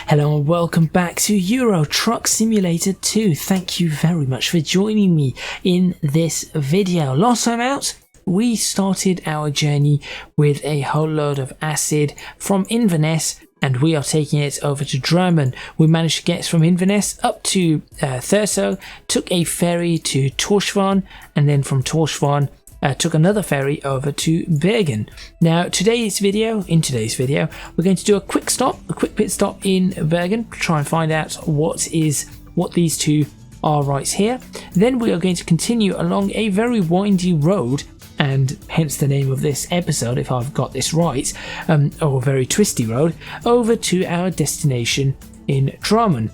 Hello and welcome back to Euro Truck Simulator 2. Thank you very much for joining me in this video. Last time out, we started our journey with a whole load of acid from Inverness, and we are taking it over to Drammen. We managed to get from Inverness up to Thurso, took a ferry to Torshavn, and then from Torshavn took another ferry over to Bergen. Now, in today's video, we're going to do a quick pit stop in Bergen, try and find out what these two are right here. Then we are going to continue along a very windy road, and hence the name of this episode, if I've got this right, or a very twisty road, over to our destination in Drammen.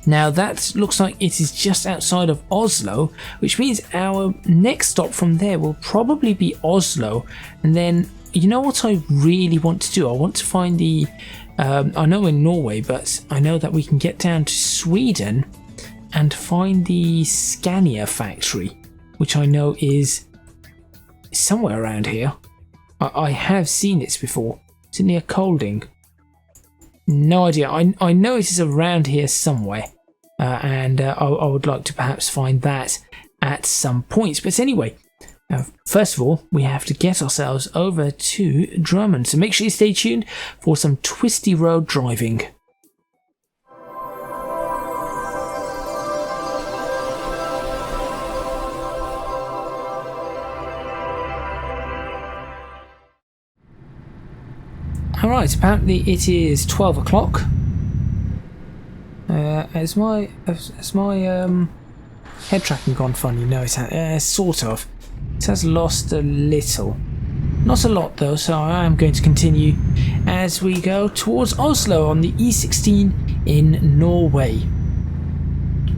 Now that looks like it is just outside of Oslo, which means our next stop from there will probably be Oslo. And then, you know what I really want to do? I want to find the, I know in Norway, but I know that we can get down to Sweden and find the Scania factory, which I know is somewhere around here. I have seen it before. Is it near Kolding? No idea. I know it is around here somewhere, and I would like to perhaps find that at some point. But anyway, first of all, we have to get ourselves over to Drammen. So make sure you stay tuned for some twisty road driving. Alright, apparently it is 12 o'clock. Has my head tracking gone funny? No, it has, sort of. It has lost a little. Not a lot though, so I am going to continue as we go towards Oslo on the E16 in Norway.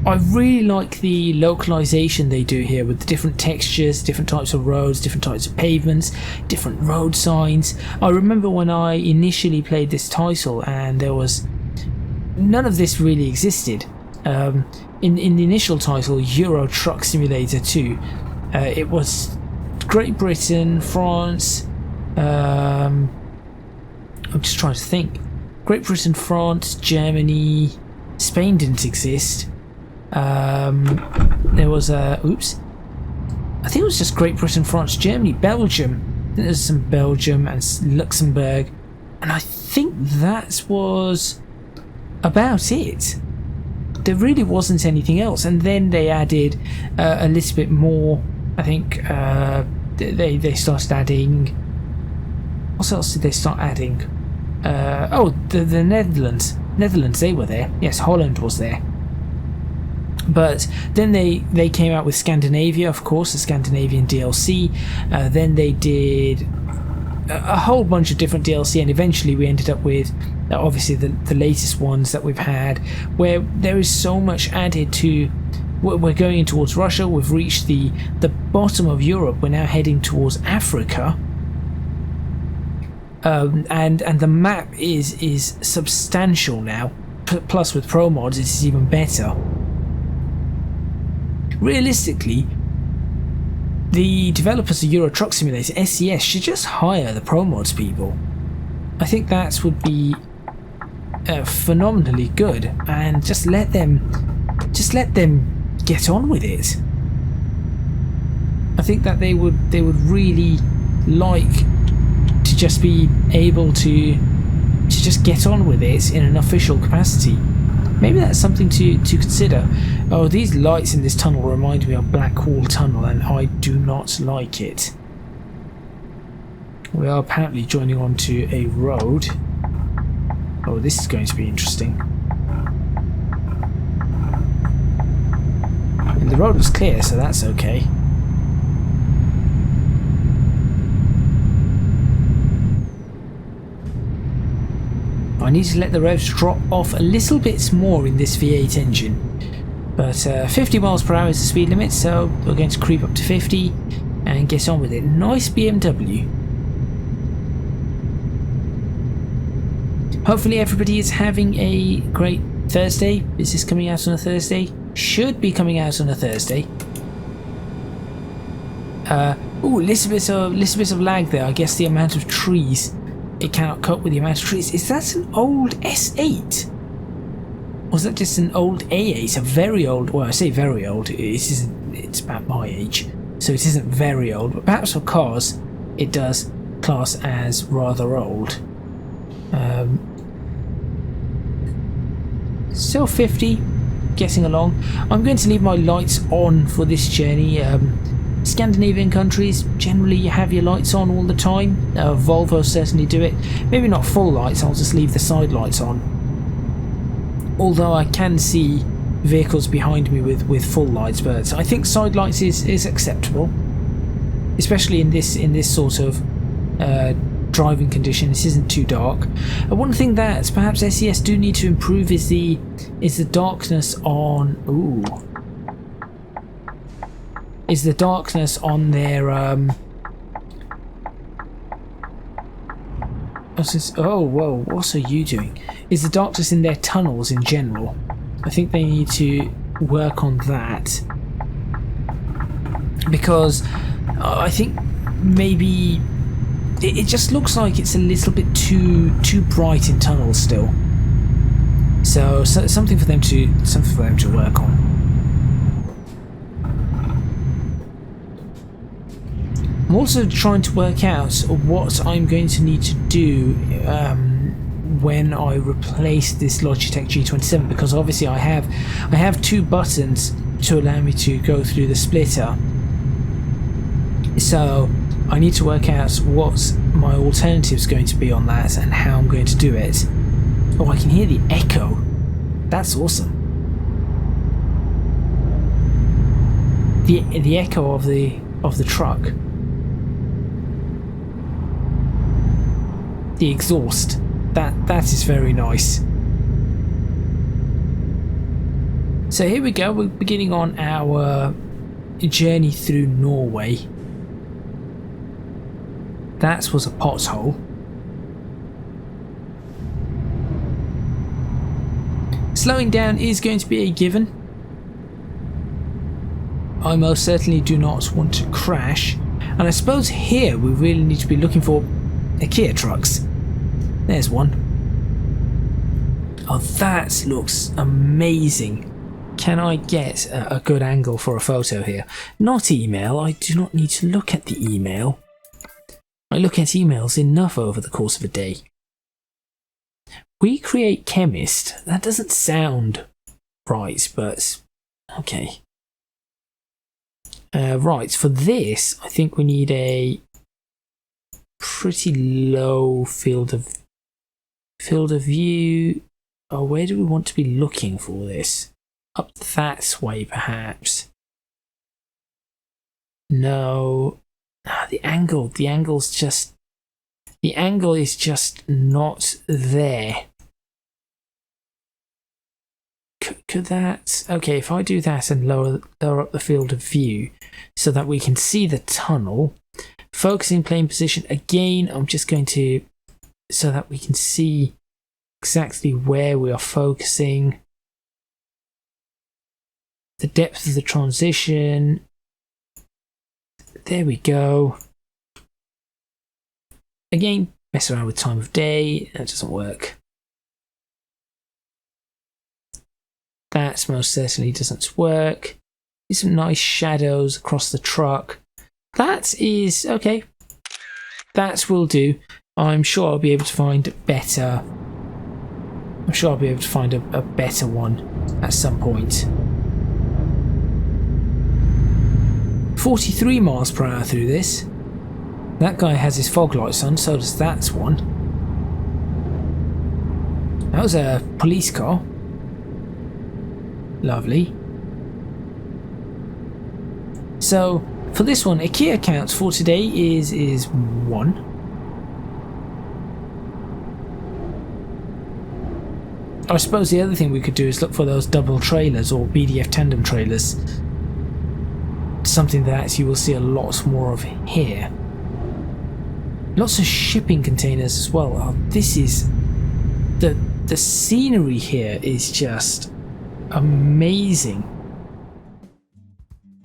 I really like the localization they do here with the different textures, different types of roads, different types of pavements, different road signs. I remember when I initially played this title and there was none of this really existed. In the initial title, Euro Truck Simulator 2, it was Great Britain, France, I'm just trying to think. Great Britain, France, Germany, Spain didn't exist. There was I think it was just Great Britain, France, Germany, Belgium. I think there's some Belgium and Luxembourg, and I think that was about it. There really wasn't anything else, and then they added a little bit more. I think they started adding. What else did they start adding? The Netherlands. They were there. Yes, Holland was there. But then they came out with Scandinavia, of course, the Scandinavian DLC. Then they did a whole bunch of different DLC, and eventually we ended up with obviously the latest ones that we've had, where there is so much added to. We're going in towards Russia. We've reached the bottom of Europe. We're now heading towards Africa. And the map is substantial now. Plus with Promods, it is even better. Realistically, the developers of Euro Truck Simulator, SCS, should just hire the Promods people. I think that would be phenomenally good, and just let them get on with it. I think that they would really like to just be able to just get on with it in an official capacity. Maybe that's something to consider. Oh, these lights in this tunnel remind me of Blackwall Tunnel, and I do not like it. We are apparently joining onto a road. Oh, this is going to be interesting. And the road was clear, so that's okay. I need to let the revs drop off a little bit more in this V8 engine, but 50 miles per hour is the speed limit, so we're going to creep up to 50 and get on with it. Nice BMW. Hopefully everybody is having a great Thursday. Is this coming out on a Thursday? Should be coming out on a Thursday. Little bit of lag there. I guess the amount of trees it cannot cope with the amount of trees. Is that an old S8? Or is that just an old A8? A very old, well, I say very old, it's about my age, so it isn't very old, but perhaps for cars it does class as rather old. Still 50, getting along. I'm going to leave my lights on for this journey. Scandinavian countries, generally you have your lights on all the time. Volvo certainly do it. Maybe not full lights, I'll just leave the side lights on. Although I can see vehicles behind me with full lights, but I think side lights is acceptable, especially in this sort of driving condition. This isn't too dark. One thing that perhaps SES do need to improve is the darkness on their oh whoa, what are you doing? Is the darkness in their tunnels in general. I think they need to work on that, because I think maybe it just looks like it's a little bit too bright in tunnels still. So something for them to work on. I'm also trying to work out what I'm going to need to do when I replace this Logitech G27, because obviously I have two buttons to allow me to go through the splitter. So I need to work out what my alternative is going to be on that and how I'm going to do it. Oh, I can hear the echo. That's awesome. The echo of the truck. The exhaust. That is very nice. So here we go. We're beginning on our journey through Norway. That was a pothole. Slowing down is going to be a given. I most certainly do not want to crash. And I suppose here we really need to be looking for IKEA trucks. There's one. Oh, that looks amazing. Can I get a good angle for a photo here? Not email. I do not need to look at the email. I look at emails enough over the course of a day. We create chemist. That doesn't sound right, but okay. Right, for this, I think we need a pretty low field of view. Oh, where do we want to be looking for this? Up that way, perhaps. No. The angle is just not there. Could that... Okay, if I do that and lower up the field of view so that we can see the tunnel, focusing plane position, again, I'm just going to... so that we can see exactly where we are focusing. The depth of the transition. There we go. Again, mess around with time of day. That doesn't work. That most certainly doesn't work. There's some nice shadows across the truck. That is okay. That will do. I'm sure I'll be able to find better. I'm sure I'll be able to find a better one at some point. 43 miles per hour through this. That guy has his fog lights on, so does that one. That was a police car. Lovely. So for this one, IKEA counts for today is 1. I suppose the other thing we could do is look for those double trailers or BDF tandem trailers. Something that you will see a lot more of here. Lots of shipping containers as well. Oh, this is... The scenery here is just amazing.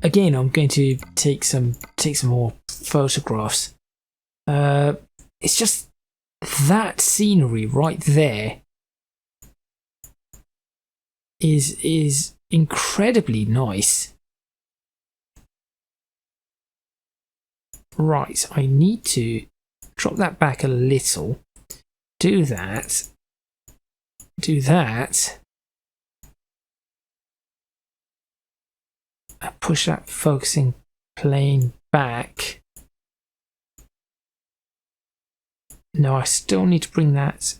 Again, I'm going to take some more photographs. It's just that scenery right there is incredibly nice. Right, I need to drop that back a little. Do that. Do that. Push that focusing plane back. No, I still need to bring that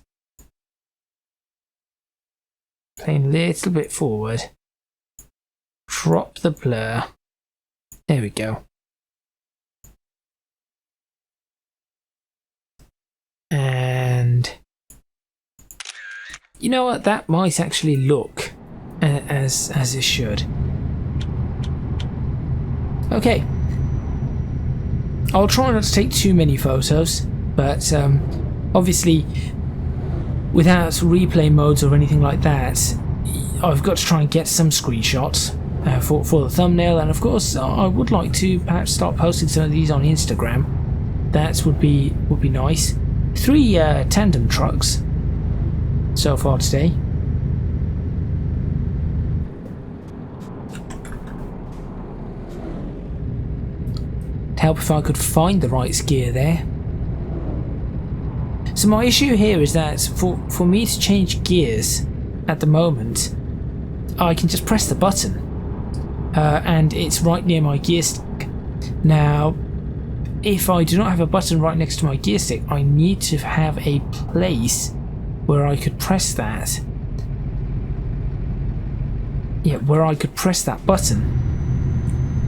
plane a little bit forward. Drop the blur. There we go. And you know what? That might actually look as it should. Okay. I'll try not to take too many photos, but obviously without replay modes or anything like that, I've got to try and get some screenshots for the thumbnail, and of course I would like to perhaps start posting some of these on Instagram. That would be nice. 3 tandem trucks so far today. To help if I could find the right gear there. So my issue here is that for me to change gears at the moment, I can just press the button and it's right near my gear stick. Now if I do not have a button right next to my gear stick, I need to have a place where I could press that. Yeah, where I could press that button.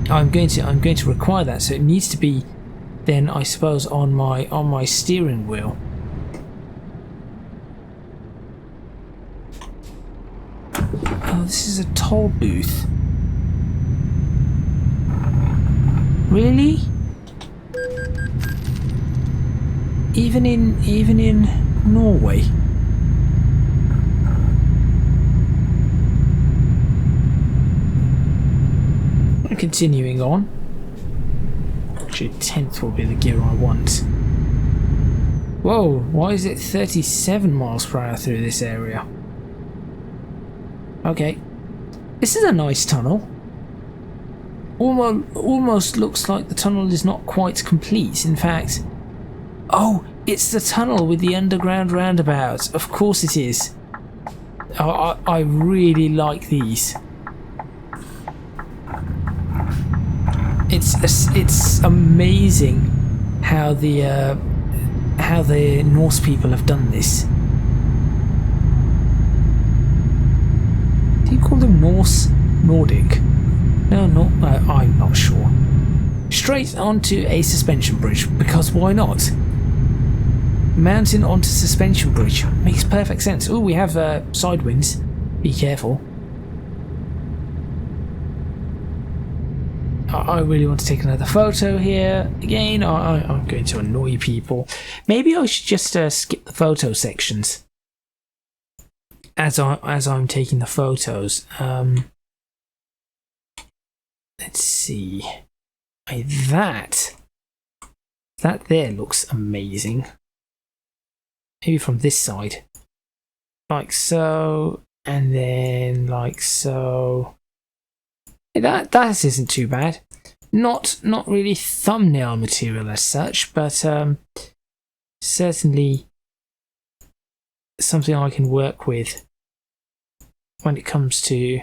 I'm going to require that, so it needs to be then, I suppose, on my steering wheel. Oh, this is a toll booth. Really? Even in Norway. Continuing on. Actually, 10th will be the gear I want. Whoa, why is it 37 miles per hour through this area? Okay. This is a nice tunnel. Almost looks like the tunnel is not quite complete. In fact, oh, it's the tunnel with the underground roundabout. Of course it is. I really like these. It's amazing how the Norse people have done this. Do you call them Norse? Nordic? No, I'm not sure. Straight onto a suspension bridge, because why not? Mountain onto suspension bridge makes perfect sense. Oh, we have side winds. Be careful. I really want to take another photo here. Again, I'm going to annoy people. Maybe I should just skip the photo sections as I'm taking the photos. Let's see. That there looks amazing. Maybe from this side, like so, and then like so. That isn't too bad. Not really thumbnail material as such, but certainly something I can work with when it comes to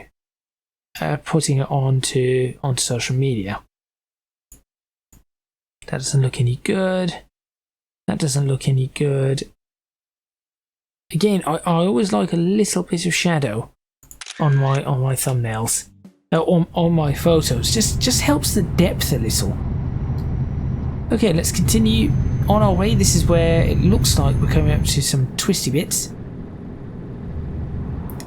putting it onto social media. That doesn't look any good. That doesn't look any good. Again, I always like a little bit of shadow on my thumbnails. On my photos, just helps the depth a little. Okay, let's continue on our way. This is where it looks like we're coming up to some twisty bits,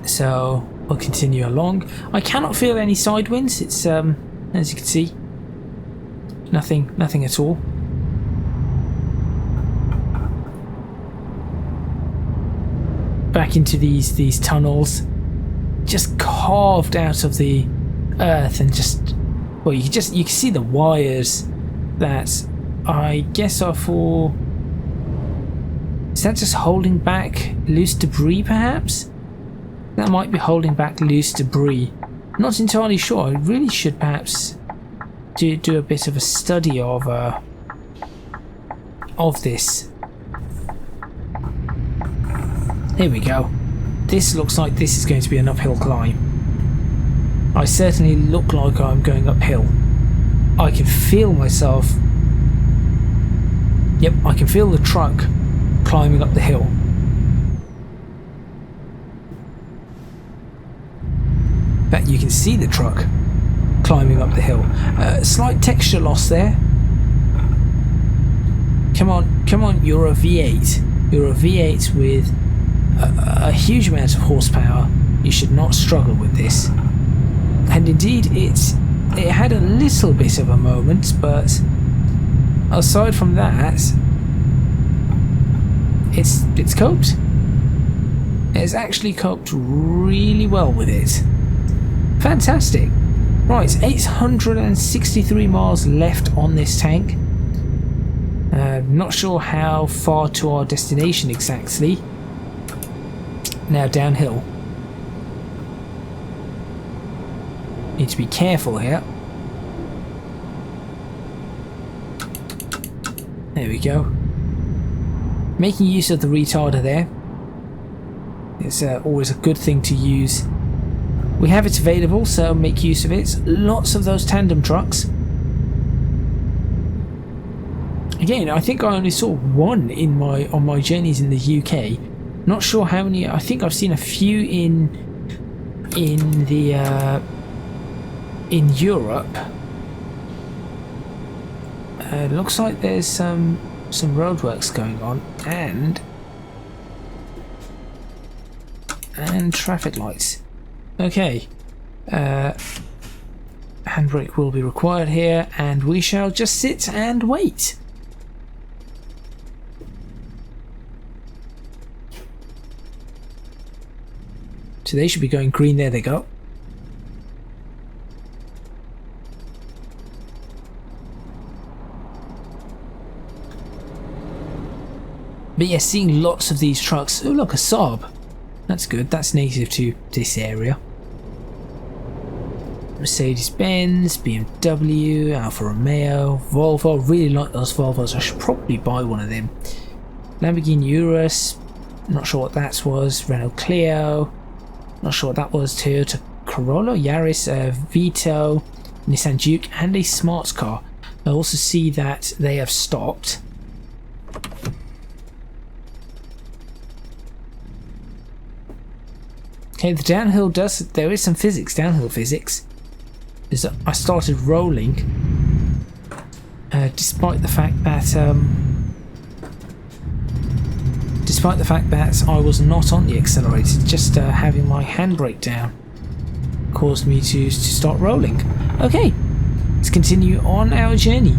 so we'll continue along. I cannot feel any side winds. It's as you can see, nothing at all. Back into these tunnels, just carved out of the earth, and just, well, you can see the wires that I guess are for Is that just holding back loose debris, perhaps? That might be holding back loose debris. Not entirely sure. I really should perhaps do a bit of a study of this. Here we go. This looks like this is going to be an uphill climb. I certainly look like I'm going uphill. I can feel myself. Yep, I can feel the truck climbing up the hill. In fact, you can see the truck climbing up the hill. Slight texture loss there. Come on, you're a V8. You're a V8 with a huge amount of horsepower. You should not struggle with this. And indeed, it had a little bit of a moment, but aside from that, it's coped. It's actually coped really well with it. Fantastic. Right, 863 miles left on this tank. Not sure how far to our destination exactly. Now downhill. Need to be careful here. There we go. Making use of the retarder there. It's always a good thing to use. We have it available, so make use of it. Lots of those tandem trucks. Again, I think I only saw one on my journeys in the UK. Not sure how many. I think I've seen a few in Europe. Looks like there's some roadworks going on and traffic lights. Okay, handbrake will be required here, and we shall just sit and wait. So they should be going green. There they go. But yeah, seeing lots of these trucks. Oh look, a Saab. That's good. That's native to this area. Mercedes-Benz, BMW, Alfa Romeo, Volvo. Really like those Volvos. I should probably buy one of them. Lamborghini Urus. Not sure what that was. Renault Clio. Not sure what that was. Toyota Corolla, Yaris, Vito, Nissan Juke, and a smart car. I also see that they have stopped. Okay, the downhill there is some physics, downhill physics. I started rolling, despite the fact that I was not on the accelerator. Just having my handbrake down caused me to start rolling. Okay, let's continue on our journey.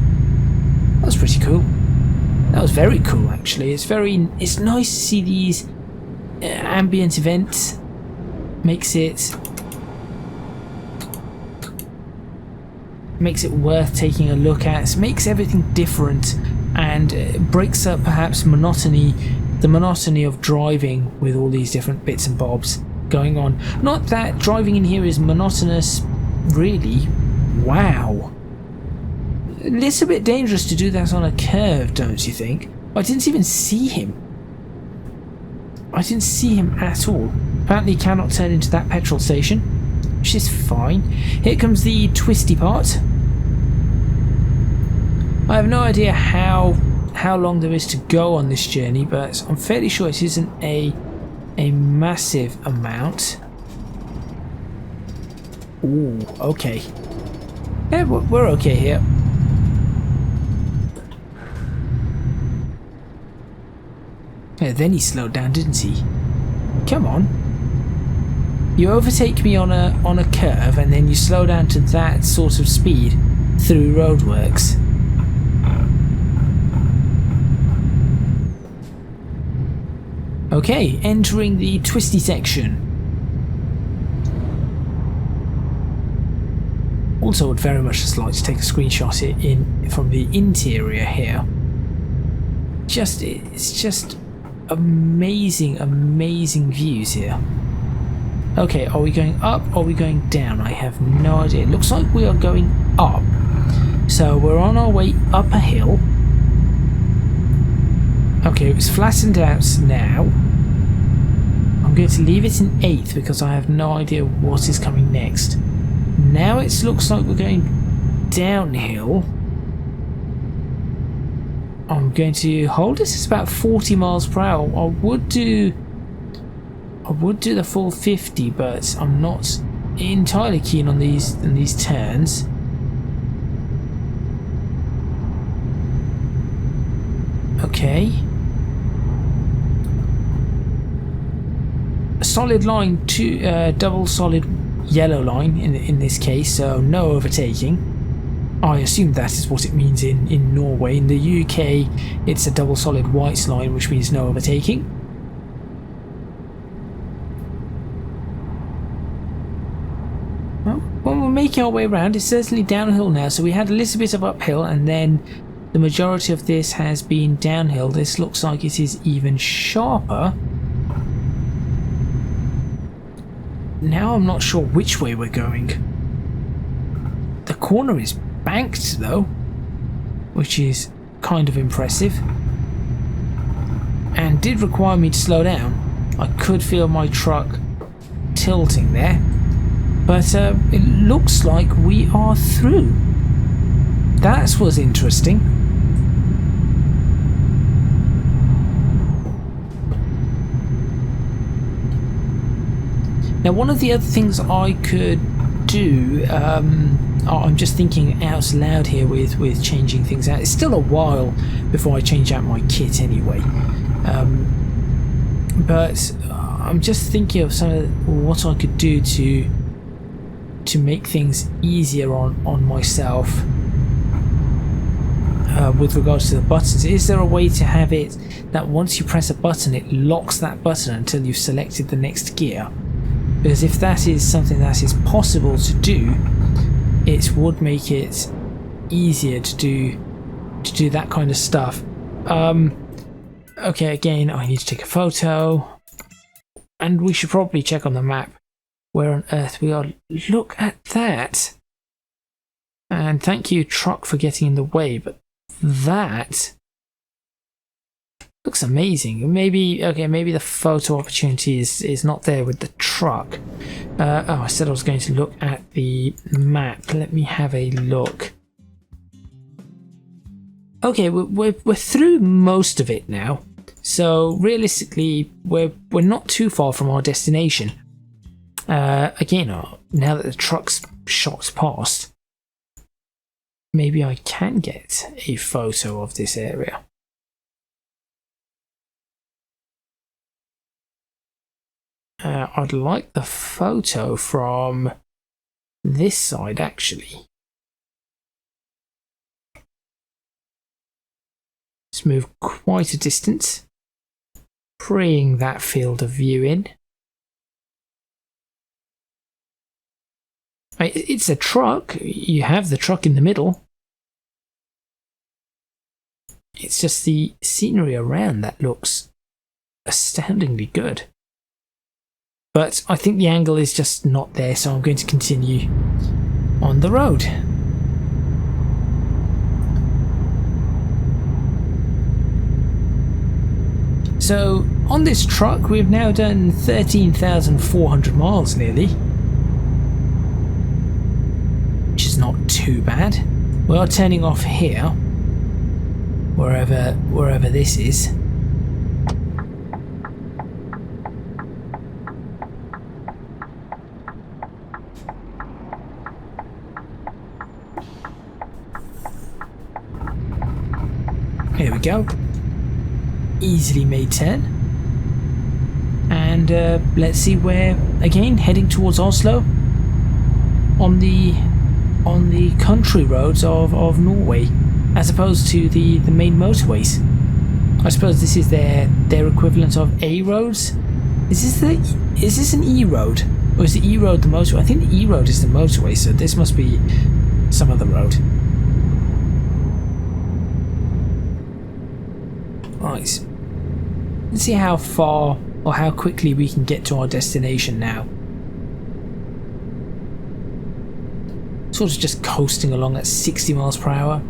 That was pretty cool. That was very cool, actually. It's nice to see these ambient events. Makes it worth taking a look at. It makes everything different and breaks up perhaps the monotony of driving with all these different bits and bobs going on. Not that driving in here is monotonous, really. Wow. A little bit dangerous to do that on a curve, don't you think? I didn't even see him. I didn't see him at all. Apparently cannot turn into that petrol station, which is fine. Here comes the twisty part. I have no idea how long there is to go on this journey, but I'm fairly sure it isn't a massive amount. Ooh, okay. Yeah, we're okay here. Yeah, then he slowed down, didn't he? Come on. You overtake me on a curve and then you slow down to that sort of speed through roadworks. Okay, entering the twisty section. Also would very much just like to take a screenshot from the interior here. It's just amazing, amazing views here. Okay, are we going up or are we going down? I have no idea. It looks like we are going up. So we're on our way up a hill. Okay, it's flattened out now. I'm going to leave it in 8th because I have no idea what is coming next. Now it looks like we're going downhill. I'm going to hold this at about 40 miles per hour. I would do the full 50, but I'm not entirely keen on these turns. Okay. A solid line to double solid yellow line in this case, so no overtaking. I assume that is what it means in Norway. In the UK, it's a double solid white line, which means no overtaking. Well, when we're making our way around, it's certainly downhill now. So we had a little bit of uphill, and then the majority of this has been downhill. This looks like it is even sharper. Now I'm not sure which way we're going. The corner is banked though, which is kind of impressive, and did require me to slow down. I could feel my truck tilting there, but it looks like we are through. That was interesting. Now, one of the other things I could do, I'm just thinking out loud here with changing things out. It's still a while before I change out my kit anyway, but I'm just thinking of some of what I could do to make things easier on myself with regards to the buttons. Is there a way to have it that once you press a button, it locks that button until you've selected the next gear? Because if that is something that is possible to do, it would make it easier to do that kind of stuff. Okay, again, I need to take a photo, and we should probably check on the map where on earth we are. Look at that! And thank you, truck, for getting in the way, but that looks amazing. Maybe the photo opportunity is not there with the truck. I said I was going to look at the map. Let me have a look. Okay, we're through most of it now, so realistically we're not too far from our destination. Again, now that the truck's shot past, maybe I can get a photo of this area. I'd like the photo from this side, actually. Let's move quite a distance, bring that field of view in. It's a truck. You have the truck in the middle. It's just the scenery around that looks astoundingly good. But I think the angle is just not there, so I'm going to continue on the road. So on this truck we've now done 13,400 miles nearly, which is not too bad. We are turning off here, wherever this is. Here we go. Easily made turn. And let's see where, again, heading towards Oslo on the country roads of Norway, as opposed to the main motorways. I suppose this is their equivalent of A roads. Is this an E road, or is the E road the motorway? I think the E road is the motorway, so this must be some other road. Right. Let's see how far or how quickly we can get to our destination now. Sort of just coasting along at 60 miles per hour.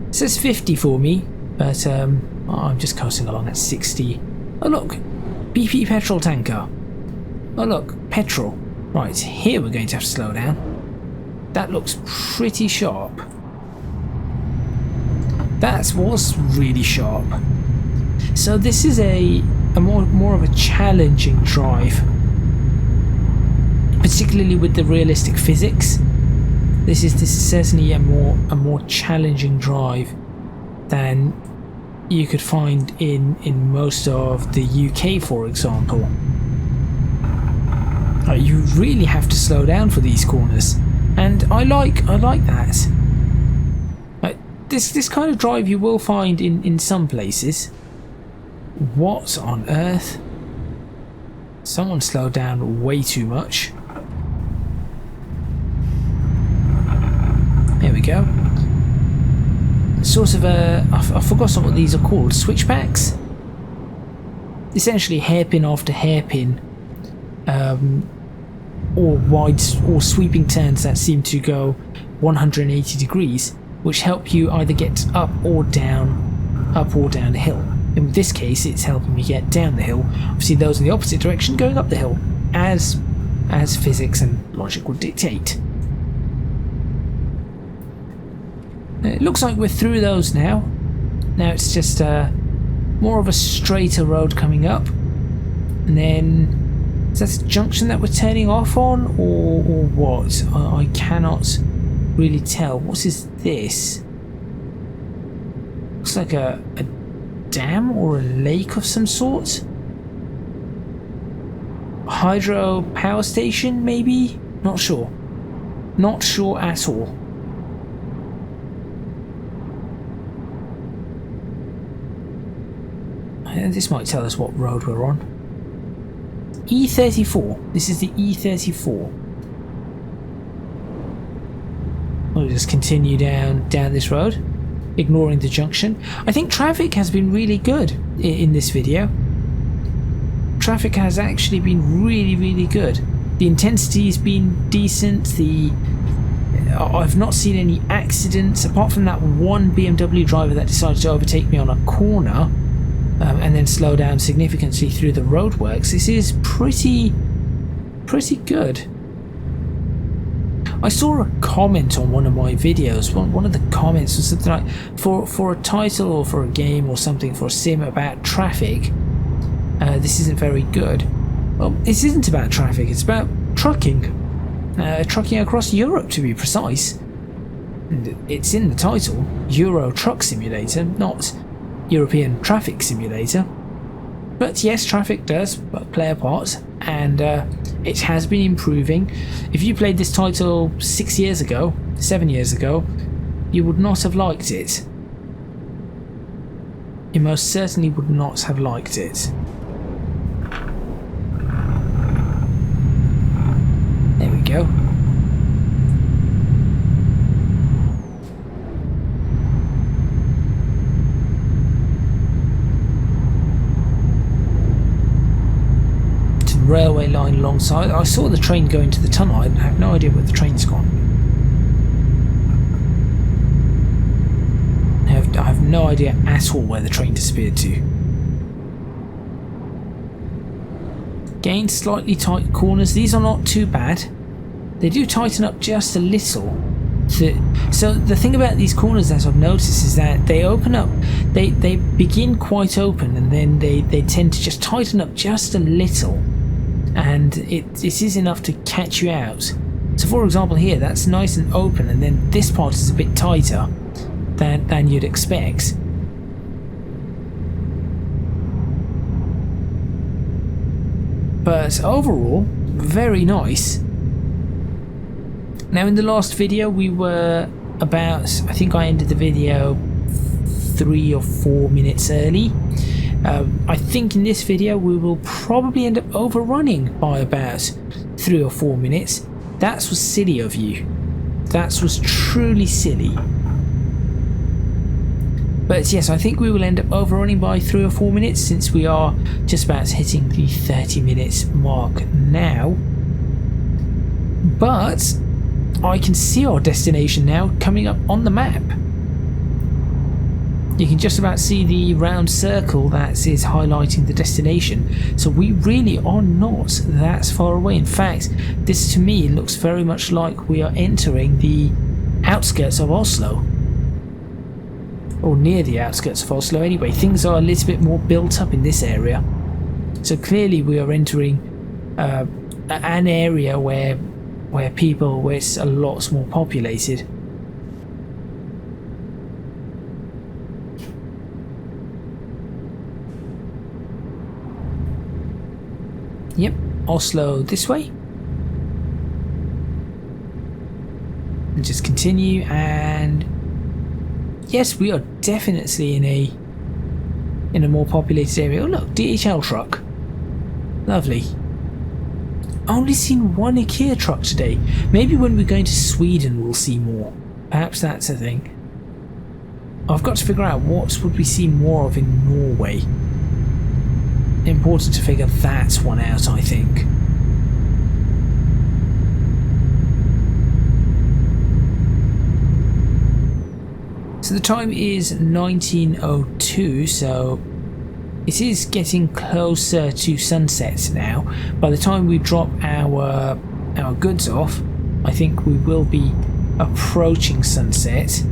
It says 50 for me, but I'm just coasting along at 60. Oh look, BP petrol tanker. Oh look, petrol. Right, here we're going to have to slow down. That looks pretty sharp. That was really sharp. So this is a more of a challenging drive, particularly with the realistic physics. This is certainly a more challenging drive than you could find in most of the UK, for example. You really have to slow down for these corners, and I like that. This kind of drive you will find in some places. What on earth? Someone slowed down way too much. There we go. Sort of I've forgotten what these are called. Switchbacks? Essentially hairpin after hairpin. Or sweeping turns that seem to go 180 degrees, which help you either get up or down the hill. In this case, it's helping me get down the hill. Obviously, those in the opposite direction going up the hill, as physics and logic would dictate. It looks like we're through those now. Now it's just more of a straighter road coming up, and then is that a junction that we're turning off on, or what? I cannot really tell. What is this? Looks like a dam or a lake of some sort. Hydro power station, maybe? Not sure. Not sure at all. This might tell us what road we're on. E34. This is the E34. We'll just continue down this road, ignoring the junction. I think traffic has been really good in this video. Traffic has actually been really good. The intensity's been decent. I've not seen any accidents apart from that one BMW driver that decided to overtake me on a corner. And then slow down significantly through the roadworks. This is pretty good. I saw a comment on one of my videos. One of the comments was something like, for a title or for a game or something, for a sim about traffic, this isn't very good. Well, this isn't about traffic. It's about trucking. Trucking across Europe, to be precise. And it's in the title, Euro Truck Simulator, not European Traffic Simulator. But yes, traffic does play a part, and it has been improving. If you played this title 7 years ago, you would not have liked it. You most certainly would not have liked it. There we go. Railway line alongside. I saw the train go into the tunnel. I have no idea where the train's gone. I have no idea at all where the train disappeared to. Again, slightly tight corners. These are not too bad. They do tighten up just a little. So the thing about these corners that I've noticed is that they open up. They begin quite open, and then they tend to just tighten up just a little. And it is enough to catch you out. So for example here, that's nice and open, and then this part is a bit tighter than you'd expect. But overall, very nice. Now in the last video we were about, I think I ended the video 3 or 4 minutes early. I think in this video we will probably end up overrunning by about 3 or 4 minutes. That was silly of you. That was truly silly. But yes, I think we will end up overrunning by 3 or 4 minutes since we are just about hitting the 30 minutes mark now. But I can see our destination now coming up on the map. You can just about see the round circle that is highlighting the destination. So we really are not that far away. In fact, this to me looks very much like we are entering the outskirts of Oslo. Or near the outskirts of Oslo anyway. Things are a little bit more built up in this area. So clearly we are entering an area where it's a lot more populated. Yep, Oslo this way. And just continue, and yes, we are definitely in a more populated area. Oh look, DHL truck. Lovely. Only seen one IKEA truck today. Maybe when we're going to Sweden we'll see more. Perhaps that's a thing. I've got to figure out what would we see more of in Norway. Important to figure that one out, I think. So the time is 19:02, so it is getting closer to sunset now. By the time we drop our goods off, I think we will be approaching sunset.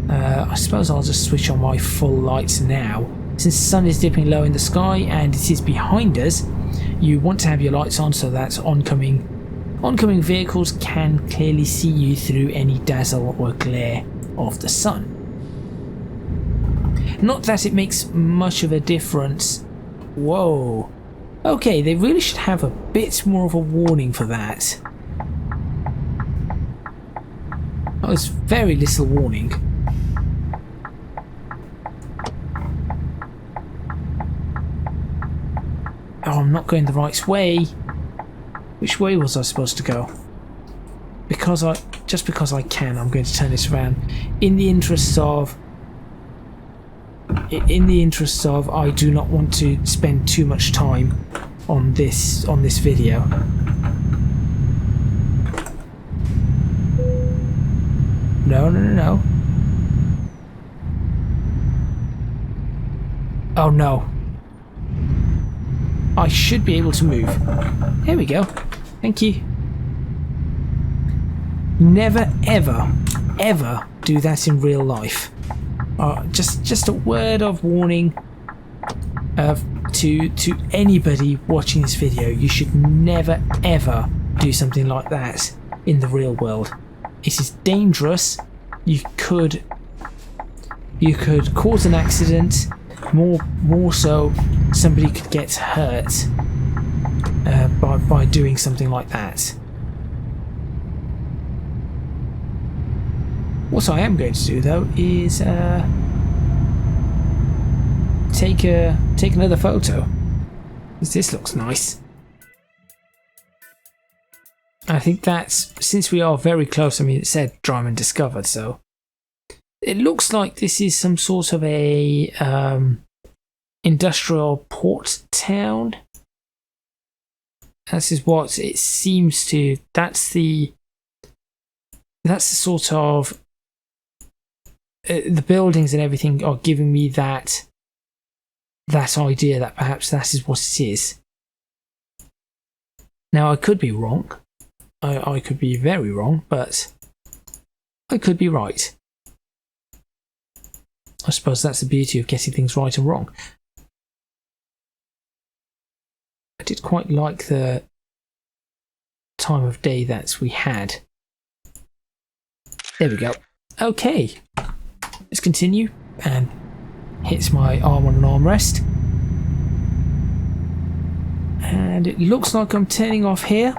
I suppose I'll just switch on my full lights now. Since the sun is dipping low in the sky and it is behind us, you want to have your lights on so that oncoming vehicles can clearly see you through any dazzle or glare of the sun. Not that it makes much of a difference. Whoa. Okay, they really should have a bit more of a warning for that. Oh, there's very little warning. Oh, I'm not going the right way. Which way was I supposed to go? Just because I can, I'm going to turn this around. In the interests of I do not want to spend too much time on this video. No. Oh no. I should be able to move. There we go. Thank you. Never ever do that in real life. Just a word of warning to anybody watching this video. You should never ever do something like that in the real world. It is dangerous. You could cause an accident. More so, somebody could get hurt by doing something like that. What I am going to do though is take another photo, because this looks nice. I think that's, since we are very close, I mean it said Dryman discovered, so it looks like this is some sort of a industrial port town. This is what it seems to. That's the sort of the buildings and everything are giving me that idea that perhaps that is what it is. Now I could be wrong. I could be very wrong, but I could be right. I suppose that's the beauty of getting things right and wrong. I did quite like the time of day that we had. There we go. Okay, let's continue, and hits my arm on an armrest. And it looks like I'm turning off here.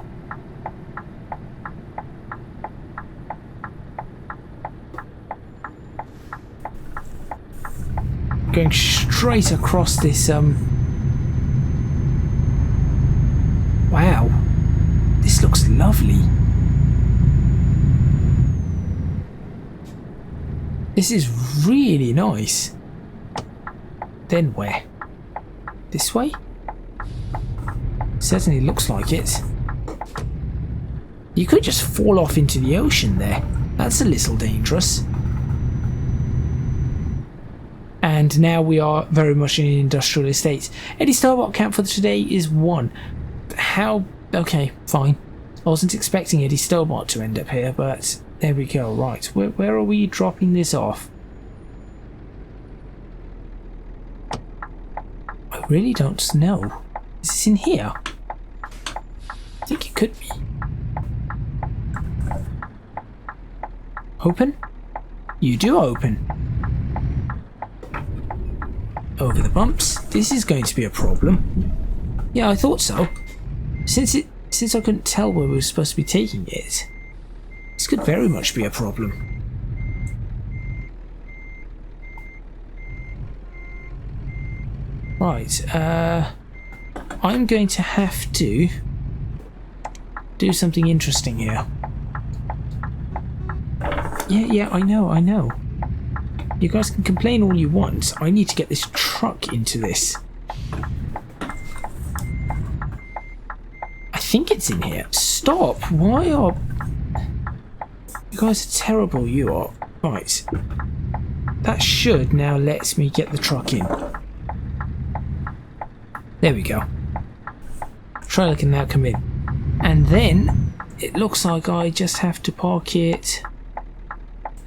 Going straight across this wow, this looks lovely. This is really nice. Then where? This way? Certainly looks like it. You could just fall off into the ocean there. That's a little dangerous. And now we are very much in an industrial estate. Any Starbot count for today is 1. How? Okay, fine. I wasn't expecting Eddie Stobart to end up here, but there we go. Right, where are we dropping this off? I really don't know. Is this in here? I think it could be. Open? You do open. Over the bumps. This is going to be a problem. Yeah, I thought so. Since I couldn't tell where we were supposed to be taking it, this could very much be a problem. Right, I'm going to have to do something interesting here. Yeah, I know. You guys can complain all you want. I need to get this truck into this. I think it's in here. Stop! Why are... You guys are terrible, you are. Right. That should now let me get the truck in. There we go. Trailer can now come in. And then, it looks like I just have to park it...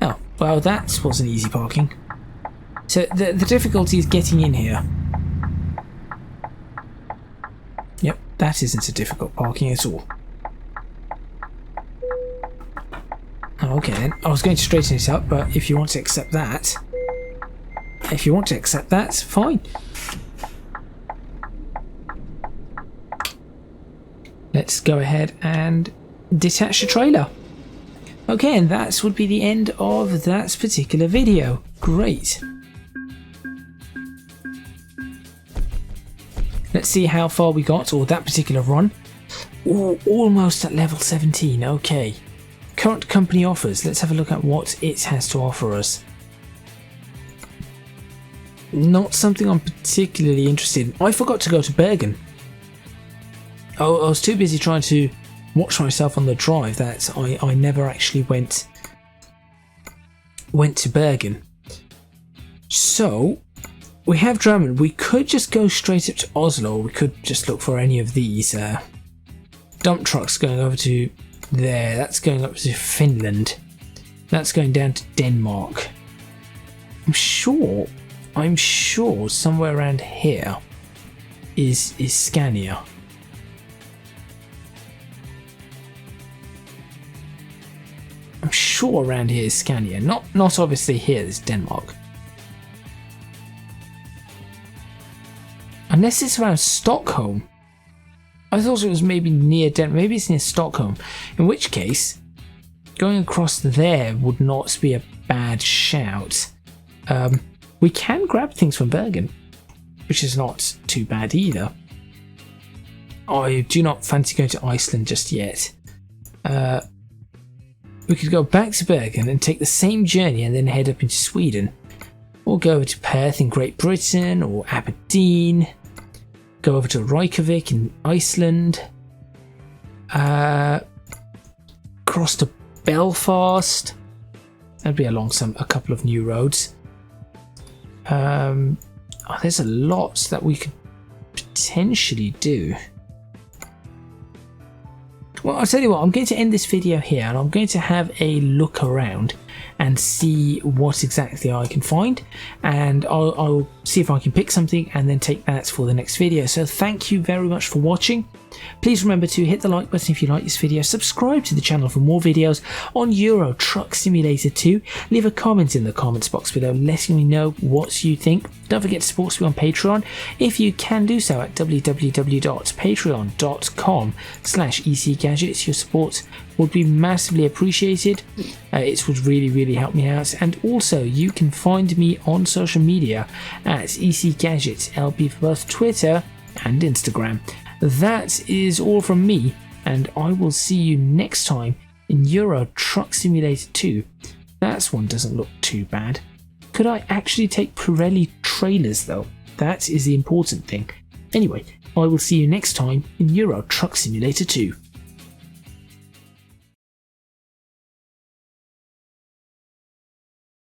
Oh, well that wasn't easy parking. So the difficulty is getting in here. Yep, that isn't a difficult parking at all. Okay then, I was going to straighten it up, but if you want to accept that... fine. Let's go ahead and detach the trailer. Okay, and that would be the end of that particular video. Great. Let's see how far we got, or that particular run. Ooh, almost at level 17, okay. Current company offers. Let's have a look at what it has to offer us. Not something I'm particularly interested in. I forgot to go to Bergen. Oh, I was too busy trying to watch myself on the drive that I never actually went to Bergen. So we have Drammen. We could just go straight up to Oslo. We could just look for any of these dump trucks going over to there. That's going up to Finland. That's going down to Denmark. I'm sure somewhere around here is Scania. I'm sure around here is Scania. Not obviously here, there's Denmark. Unless it's around Stockholm. I thought it was maybe near Denmark. Maybe it's near Stockholm. In which case, going across there would not be a bad shout. We can grab things from Bergen, which is not too bad either. I do not fancy going to Iceland just yet. We could go back to Bergen and take the same journey and then head up into Sweden. Or go over to Perth in Great Britain, or Aberdeen. Go over to Reykjavik in Iceland. Cross to Belfast. That'd be along a couple of new roads. There's a lot that we could potentially do. Well, I'll tell you what, I'm going to end this video here and I'm going to have a look around and see what exactly I can find, and I'll see if I can pick something and then take that for the next video. So thank you very much for watching. Please remember to hit the like button if you like this video, subscribe to the channel for more videos on Euro Truck Simulator 2, leave a comment in the comments box below letting me know what you think. Don't forget to support me on Patreon if you can do so at www.patreon.com/ECGadget. Your support would be massively appreciated. It would really help me out, and also you can find me on social media at ECGadget LP for both Twitter and Instagram. That is all from me, and I will see you next time in Euro Truck Simulator 2. That one doesn't look too bad. Could I actually take Pirelli trailers though? That is the important thing. Anyway, I will see you next time in Euro Truck Simulator 2.